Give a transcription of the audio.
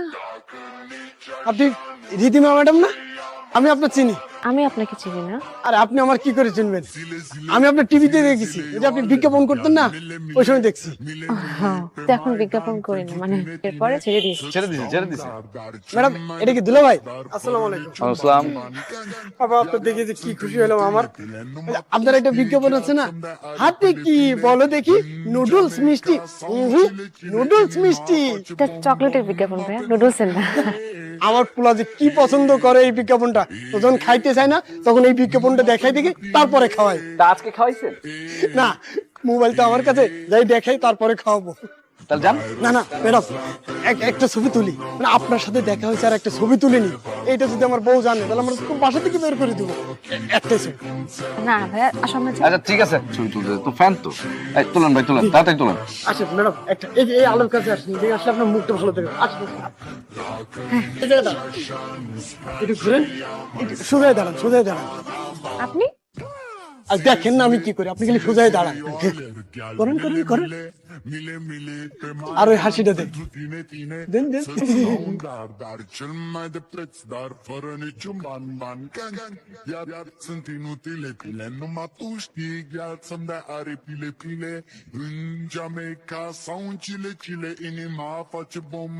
না। আপনি রীতিমা ম্যাডাম না? আমি আপনার চিনি। আমি আপনাকে চিনি না। আর আপনি আমার কি করে চিনবেন? আমি আপনার টিভিতে দেখেছি, ওই যে আপনি বিজ্ঞাপন করতেন না, ওই সময় দেখছি। হ্যাঁ, তো এখন বিজ্ঞাপন করি না, মানে এরপরে ছেড়ে দিয়েছি। ছেড়ে দিছে। ম্যাডাম, এটা কি দুলা ভাই? আসসালামু আলাইকুম। আসসালাম। বাবা, আপনার দেখে যে কি খুশি হলাম আমার। এই যে আপনার একটা বিজ্ঞাপন আছে না, হাতে কি বলো দেখি, নুডলস মিষ্টি। নুডলস মিষ্টি। এটা চকলেটের বিজ্ঞাপন ভাইয়া, নুডলসের না। আমার পোলা যে কি পছন্দ করে এই বিজ্ঞাপনটা, তো যখন খাইতে চায় না তখন এই বিজ্ঞাপনটা দেখাই দেখি, তারপরে খাওয়াই। তা আজকে খাওয়াইছেন? না, মোবাইল তো আমার কাছে, যাই দেখাই তারপরে খাওয়াবো। তাহলে যান। না না ম্যাডাম, একটা ছবি তুলি, মানে আপনার সাথে দেখা হয়েছে আর একটা ছবি তুলে নি। এইটা যদি আমার বউ জানে তাহলে আমার বাসা থেকে বের করে দিব। একটাই ছবি। না ভাইয়া, সামনে যান। আচ্ছা ঠিক আছে, ছবি তুলতে তো ফ্যান তো। এই তুলেন ভাই, তুলেন, তাড়াতাড়ি তুলেন। আসেন ম্যাডাম, একটা এই আলোর কাছে আসেন, দেখে আসলে আপনার মুখটা ভালো দেখে আসেন। এই জায়গাটা একটু ঘুরেন, একটু সোজায় দাঁড়ান, সোজায় দাঁড়ান। আপনি আর দেখেন না আমি কি করি, আপনি খালি সোজায় দাঁড়ান। করেন করেন করেন, আর ওই হাসিটা দেন দেন দেন। Dar cel mai de preț, dar fără niciun ban. Iar sunt inutile tile, numai tu știi, gheață-mi de aripile. În Jamaica sau în Chile, inima face bom.